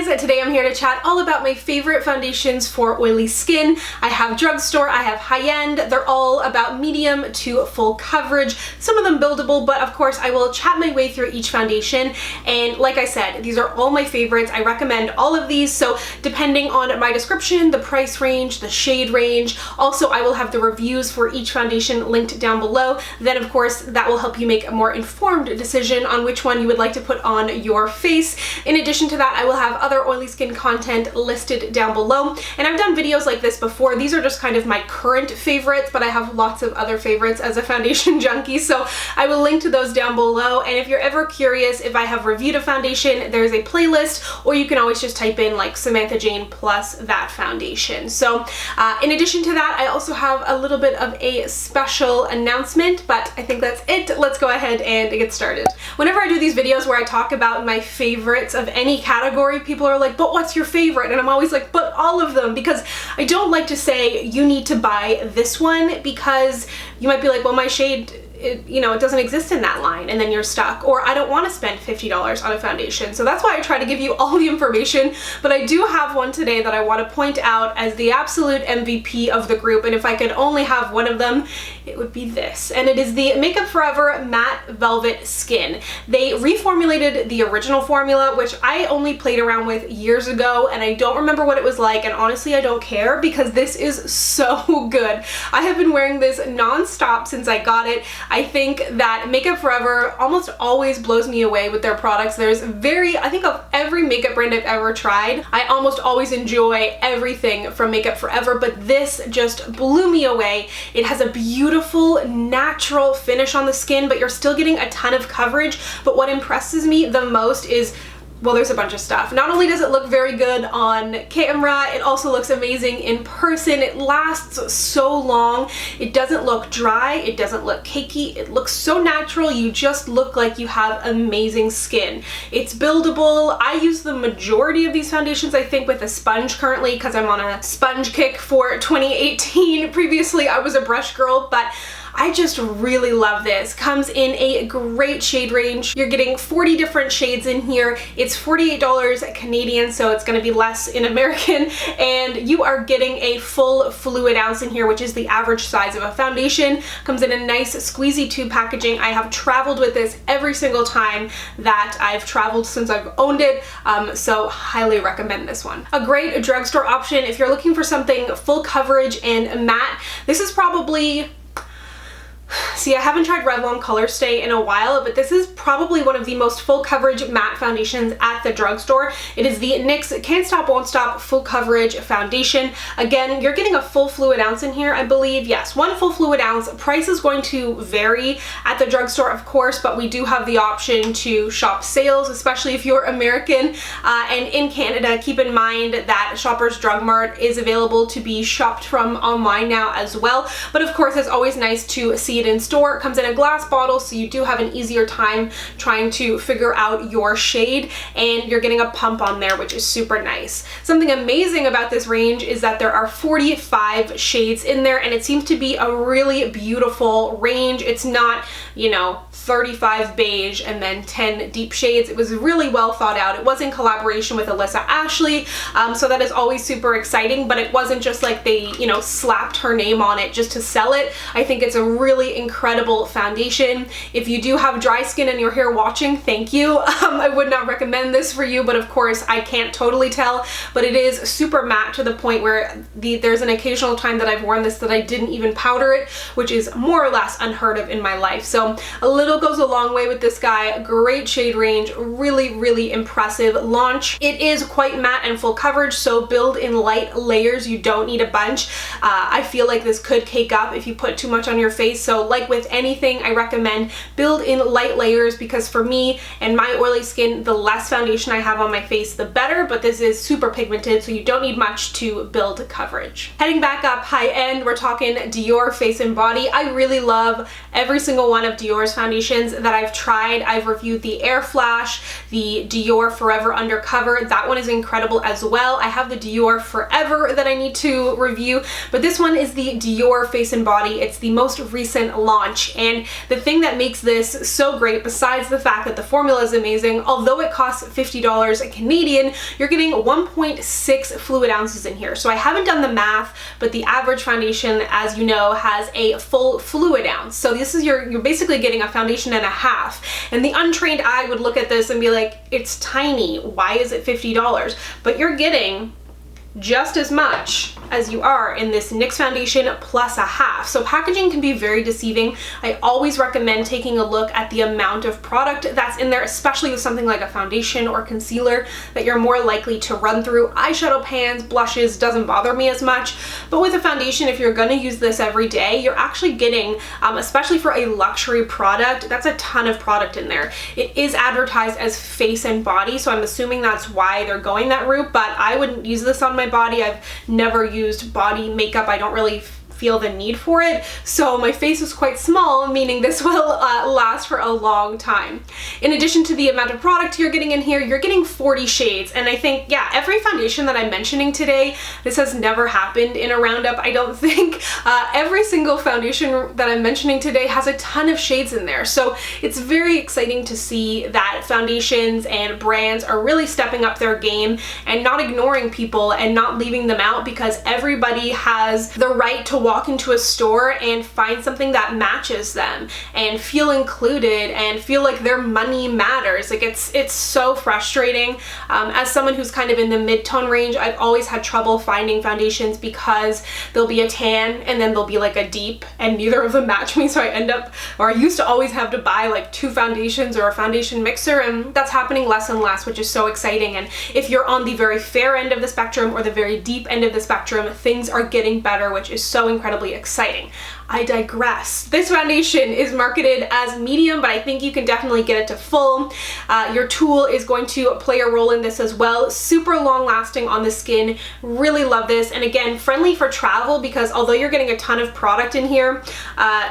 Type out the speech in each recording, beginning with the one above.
guys, today I'm here to chat all about my favorite foundations for oily skin. I have Drugstore, I have high-end, they're all about medium to full coverage, some of them buildable, but of course I will chat my way through each foundation. And like I said, these are all my favorites. I recommend all of these, so depending on my description, the price range, the shade range, also I will have the reviews for each foundation linked down below. Then of course that will help you make a more informed decision on which one you would like to put on your face. In addition to that, I will have other oily skin content listed down below, and I've done videos like this before. These are just kind of my current favorites, but I have lots of other favorites as a foundation junkie, so I will link to those down below. And if you're ever curious if I have reviewed a foundation, there's a playlist, or you can always just type in like Samantha Jane plus that foundation. So in addition to that, I also have a little bit of a special announcement, but I think that's it. Let's go ahead and get started. Whenever I do these videos where I talk about my favorites of any category, people are like, but what's your favorite? And I'm always like, but all of them, because I don't like to say you need to buy this one, because you might be like, well, my shade, it doesn't exist in that line, and then you're stuck. Or I don't want to spend $50 on a foundation. So that's why I try to give you all the information, but I do have one today that I want to point out as the absolute MVP of the group, and if I could only have one of them, it would be this. And it is the Makeup Forever Matte Velvet Skin. They reformulated the original formula, which I only played around with years ago, and I don't remember what it was like, and honestly I don't care, because this is so good. I have been wearing this non-stop since I got it. I think that Makeup Forever almost always blows me away with their products. I think of every makeup brand I've ever tried, I almost always enjoy everything from Makeup Forever, but this just blew me away. It has a beautiful natural finish on the skin, but you're still getting a ton of coverage. But what impresses me the most is, well, there's a bunch of stuff. Not only does it look very good on camera, it also looks amazing in person. It lasts so long. It doesn't look dry. It doesn't look cakey. It looks so natural. You just look like you have amazing skin. It's buildable. I use the majority of these foundations, I think, with a sponge currently, because I'm on a sponge kick for 2018. Previously, I was a brush girl, but I just really love this. Comes in a great shade range. You're getting 40 different shades in here. It's $48 Canadian, so it's gonna be less in American, and you are getting a full fluid ounce in here, which is the average size of a foundation. Comes in a nice squeezy tube packaging. I have traveled with this every single time that I've traveled since I've owned it, so highly recommend this one. A great drugstore option if you're looking for something full coverage and matte. This is probably, see, I haven't tried Revlon Color Stay in a while, but this is probably one of the most full coverage matte foundations at the drugstore. It is the NYX Can't Stop Won't Stop Full Coverage Foundation. Again, you're getting a full fluid ounce in here, I believe. Yes, one full fluid ounce. Price is going to vary at the drugstore, of course, but we do have the option to shop sales, especially if you're American. And in Canada, keep in mind that Shoppers Drug Mart is available to be shopped from online now as well. But of course, it's always nice to see it in store. It comes in a glass bottle, so you do have an easier time trying to figure out your shade, and you're getting a pump on there, which is super nice. Something amazing about this range is that there are 45 shades in there, and it seems to be a really beautiful range. It's not, 35 beige and then 10 deep shades. It was really well thought out. It was in collaboration with Alyssa Ashley, so that is always super exciting, but it wasn't just like they, slapped her name on it just to sell it. I think it's a really incredible foundation. If you do have dry skin and you're here watching, thank you. I would not recommend this for you, but of course I can't totally tell, but it is super matte to the point where there's an occasional time that I've worn this that I didn't even powder it, which is more or less unheard of in my life. So a little goes a long way with this guy. Great shade range, really, really impressive launch. It is quite matte and full coverage, so build in light layers. You don't need a bunch. I feel like this could cake up if you put too much on your face, so like with anything, I recommend build in light layers, because for me and my oily skin, the less foundation I have on my face, the better, but this is super pigmented, so you don't need much to build coverage. Heading back up high end, we're talking Dior Face and Body. I really love every single one of Dior's foundations. foundations that I've tried. I've reviewed the Air Flash, the Dior Forever Undercover. That one is incredible as well. I have the Dior Forever that I need to review, but this one is the Dior Face and Body. It's the most recent launch, and the thing that makes this so great, besides the fact that the formula is amazing, although it costs $50 Canadian, you're getting 1.6 fluid ounces in here. So I haven't done the math, but the average foundation, as you know, has a full fluid ounce. So this is you're basically getting a foundation and a half. And the untrained eye would look at this and be like, it's tiny. Why is it $50? But you're getting just as much as you are in this NYX foundation plus a half. So packaging can be very deceiving. I always recommend taking a look at the amount of product that's in there, especially with something like a foundation or concealer that you're more likely to run through. Eyeshadow pans, blushes, doesn't bother me as much. But with a foundation, if you're gonna use this every day, you're actually getting, especially for a luxury product, that's a ton of product in there. It is advertised as face and body, so I'm assuming that's why they're going that route, but I wouldn't use this on my body. I've never used body makeup. I don't really feel the need for it. So my face is quite small, meaning this will last for a long time. In addition to the amount of product you're getting in here, you're getting 40 shades. And I think, yeah, every foundation that I'm mentioning today, this has never happened in a roundup, I don't think. Every single foundation that I'm mentioning today has a ton of shades in there. So it's very exciting to see that foundations and brands are really stepping up their game and not ignoring people and not leaving them out, because everybody has the right to walk into a store and find something that matches them and feel included and feel like their money matters. Like it's so frustrating. As someone who's kind of in the mid-tone range, I've always had trouble finding foundations because there'll be a tan and then there'll be like a deep, and neither of them match me. So I end up, or I used to always have to buy like 2 foundations or a foundation mixer, and that's happening less and less, which is so exciting. And if you're on the very fair end of the spectrum or the very deep end of the spectrum, things are getting better, which is so incredibly exciting. I digress. This foundation is marketed as medium, but I think you can definitely get it to full. Your tool is going to play a role in this as well. Super long lasting on the skin. Really love this. And again, friendly for travel, because although you're getting a ton of product in here,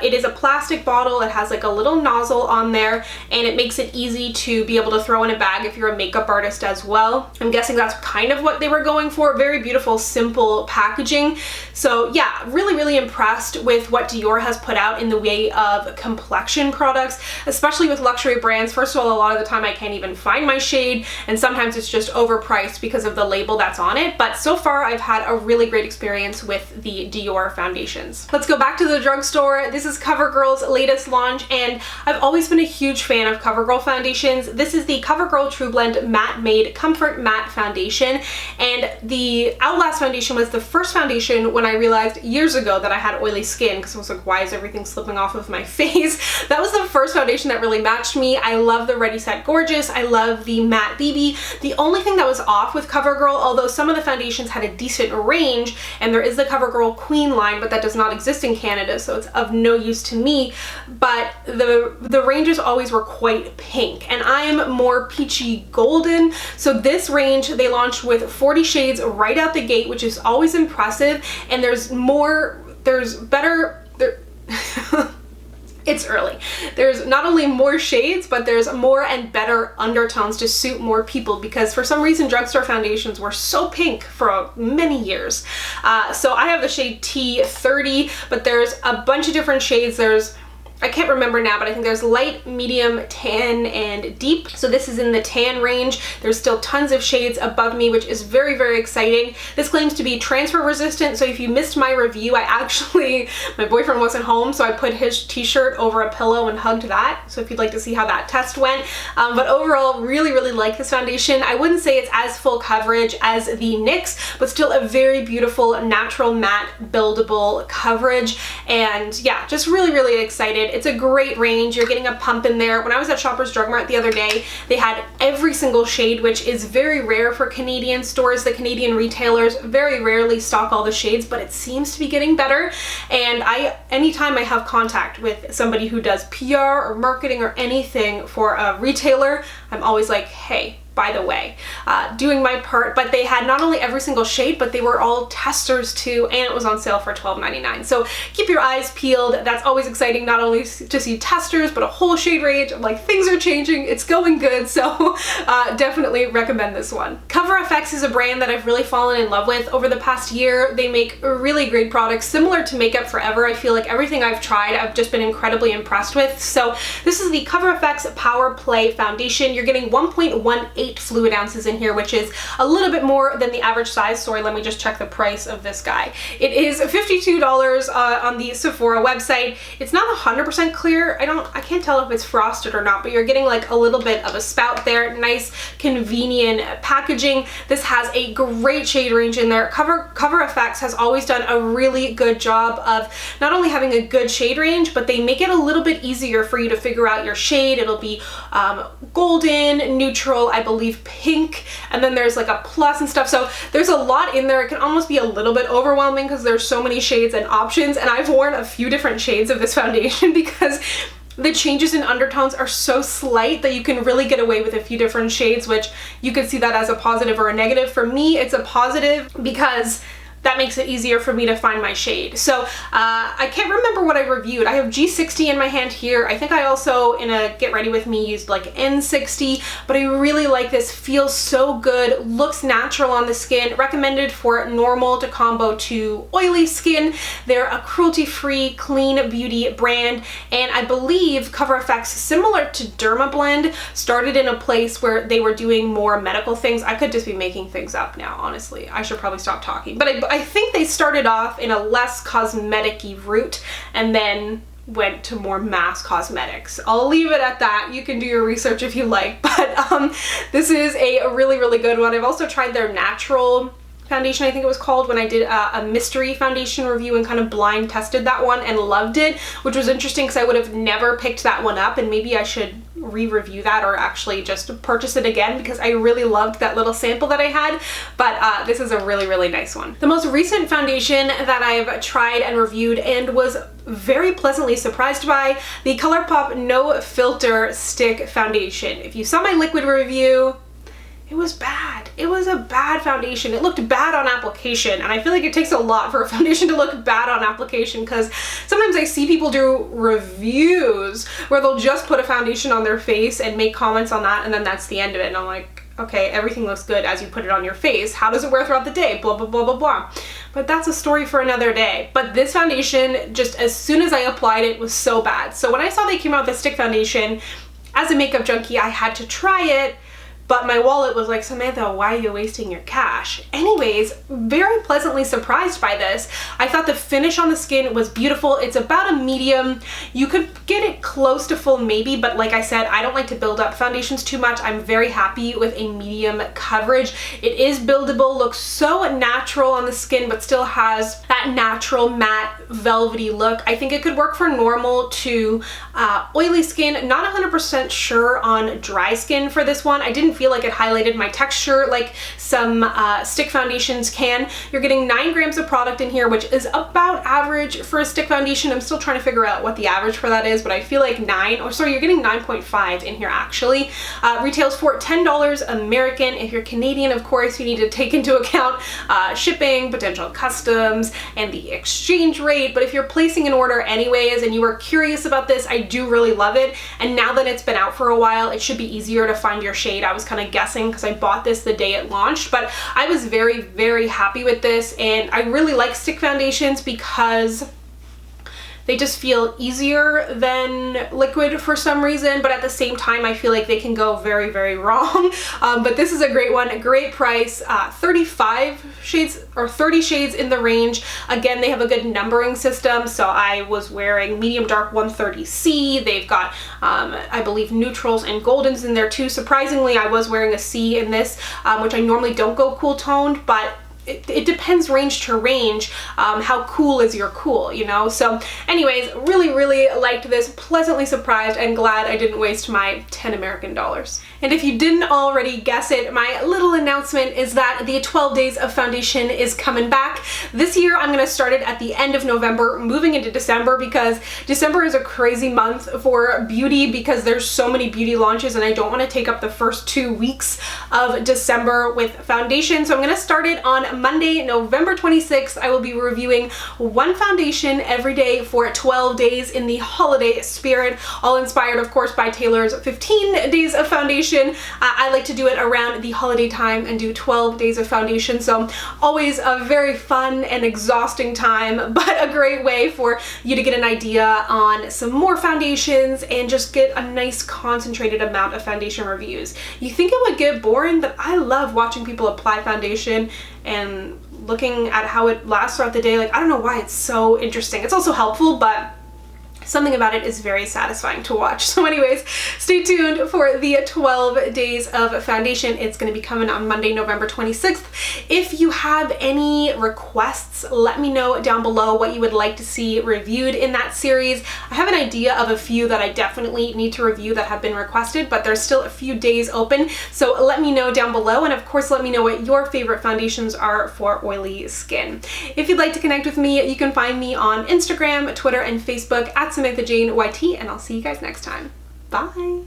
it is a plastic bottle. It has like a little nozzle on there, and it makes it easy to be able to throw in a bag if you're a makeup artist as well. I'm guessing that's kind of what they were going for. Very beautiful, simple packaging. So yeah, really impressed with what Dior has put out in the way of complexion products, especially with luxury brands. First of all, a lot of the time I can't even find my shade, and sometimes it's just overpriced because of the label that's on it. But so far I've had a really great experience with the Dior foundations. Let's go back to the drugstore. This is CoverGirl's latest launch, and I've always been a huge fan of CoverGirl foundations. This is the CoverGirl TruBlend Matte Made Comfort Matte Foundation, and the Outlast foundation was the first foundation when I realized years ago that I had oily skin, because I was like, why is everything slipping off of my face? That was the first foundation that really matched me. I love the Ready Set Gorgeous. I love the Matte BB. The only thing that was off with CoverGirl, although some of the foundations had a decent range, and there is the CoverGirl Queen line, but that does not exist in Canada, so it's of no use to me, but the ranges always were quite pink, and I am more peachy golden. So this range, they launched with 40 shades right out the gate, which is always impressive, and it's early. There's not only more shades, but there's more and better undertones to suit more people, because for some reason drugstore foundations were so pink for many years. So I have the shade T30, but there's a bunch of different shades. I can't remember now, but I think there's light, medium, tan, and deep. So this is in the tan range. There's still tons of shades above me, which is very exciting. This claims to be transfer resistant, so if you missed my review, my boyfriend wasn't home, so I put his t-shirt over a pillow and hugged that. So if you'd like to see how that test went. But overall, really like this foundation. I wouldn't say it's as full coverage as the NYX, but still a very beautiful, natural, matte, buildable coverage. And yeah, just really excited. It's a great range. You're getting a pump in there. When I was at Shoppers Drug Mart the other day, they had every single shade, which is very rare for Canadian stores. The Canadian retailers very rarely stock all the shades, but it seems to be getting better. And anytime I have contact with somebody who does PR or marketing or anything for a retailer, I'm always like, hey, by the way, doing my part. But they had not only every single shade, but they were all testers too, and it was on sale for $12.99. So keep your eyes peeled. That's always exciting, not only to see testers, but a whole shade range. Like, things are changing, it's going good, so definitely recommend this one. Cover FX is a brand that I've really fallen in love with over the past year. They make really great products similar to Makeup Forever. I feel like everything I've tried, I've just been incredibly impressed with. So this is the Cover FX Power Play Foundation. You're getting 1.18 fluid ounces in here, which is a little bit more than the average size. Sorry, let me just check the price of this guy. It is $52 on the Sephora website. It's not 100% clear. I can't tell if it's frosted or not, but you're getting like a little bit of a spout there. Nice, convenient packaging. This has a great shade range in there. Cover FX has always done a really good job of not only having a good shade range, but they make it a little bit easier for you to figure out your shade. It'll be golden, neutral, I believe pink, and then there's like a plus and stuff. So there's a lot in there. It can almost be a little bit overwhelming because there's so many shades and options, and I've worn a few different shades of this foundation because the changes in undertones are so slight that you can really get away with a few different shades, which you could see that as a positive or a negative. For me, it's a positive because that makes it easier for me to find my shade. So I can't remember what I reviewed. I have G60 in my hand here. I think I also, in a Get Ready With Me, used like N60, but I really like this. Feels so good, looks natural on the skin. Recommended for normal to combo to oily skin. They're a cruelty-free, clean beauty brand, and I believe Cover FX, similar to TruBlend, started in a place where they were doing more medical things. I could just be making things up now, honestly. I should probably stop talking. But I think they started off in a less cosmetic-y route and then went to more mass cosmetics. I'll leave it at that. You can do your research if you like, but this is a really, really good one. I've also tried their natural foundation, I think it was called, when I did a mystery foundation review and kind of blind tested that one and loved it, which was interesting because I would have never picked that one up, and maybe I should re-review that or actually just purchase it again because I really loved that little sample that I had. But this is a really, really nice one. The most recent foundation that I've tried and reviewed and was very pleasantly surprised by, the Colourpop No Filter Stick Foundation. If you saw my liquid review, it was bad. It was a bad foundation. It looked bad on application, and I feel like it takes a lot for a foundation to look bad on application because sometimes I see people do reviews where they'll just put a foundation on their face and make comments on that, and then that's the end of it. And I'm like, okay, everything looks good as you put it on your face. How does it wear throughout the day? Blah, blah, blah, blah, blah. But that's a story for another day. But this foundation, just as soon as I applied it, was so bad. So when I saw they came out with a stick foundation, as a makeup junkie, I had to try it. But my wallet was like, Samantha, why are you wasting your cash? Anyways, very pleasantly surprised by this. I thought the finish on the skin was beautiful. It's about a medium. You could get it close to full maybe, but like I said, I don't like to build up foundations too much. I'm very happy with a medium coverage. It is buildable, looks so natural on the skin, but still has that natural matte velvety look. I think it could work for normal to oily skin. Not 100% sure on dry skin for this one. I didn't feel like it highlighted my texture like some stick foundations can. You're getting 9 grams of product in here, which is about average for a stick foundation. I'm still trying to figure out what the average for that is, but I feel like you're getting 9.5 in here actually. Retails for $10 American. If you're Canadian, of course, you need to take into account shipping, potential customs, and the exchange rate. But if you're placing an order anyways and you are curious about this, I do really love it. And now that it's been out for a while, it should be easier to find your shade. I was kind of guessing because I bought this the day it launched, but I was very, very happy with this, and I really like stick foundations because they just feel easier than liquid for some reason, but at the same time I feel like they can go very, very wrong. But this is a great one, a great price, 35 shades or 30 shades in the range. Again, they have a good numbering system, so I was wearing medium dark 130C. They've got I believe neutrals and goldens in there too. Surprisingly, I was wearing a C in this, which I normally don't go cool toned, but it depends range to range. How cool is your cool, you know? So anyways, really liked this, pleasantly surprised and glad I didn't waste my 10 American dollars. And if you didn't already guess it, my little announcement is that the 12 days of foundation is coming back. This year I'm gonna start it at the end of November, moving into December, because December is a crazy month for beauty because there's so many beauty launches and I don't wanna take up the first 2 weeks of December with foundation. So I'm gonna start it on Monday, November 26th. I will be reviewing one foundation every day for 12 days in the holiday spirit, all inspired of course by Taylor's 15 days of foundation. I like to do it around the holiday time and do 12 days of foundation, so always a very fun and exhausting time, but a great way for you to get an idea on some more foundations and just get a nice concentrated amount of foundation reviews. You think it would get boring, but I love watching people apply foundation and looking at how it lasts throughout the day. Like, I don't know why it's so interesting. It's also helpful, but something about it is very satisfying to watch. So anyways, stay tuned for the 12 days of foundation. It's going to be coming on Monday, November 26th. If you have any requests, let me know down below what you would like to see reviewed in that series. I have an idea of a few that I definitely need to review that have been requested, but there's still a few days open. So let me know down below, and of course let me know what your favorite foundations are for oily skin. If you'd like to connect with me, you can find me on Instagram, Twitter, and Facebook at SamanthaJaneYT, and I'll see you guys next time. Bye!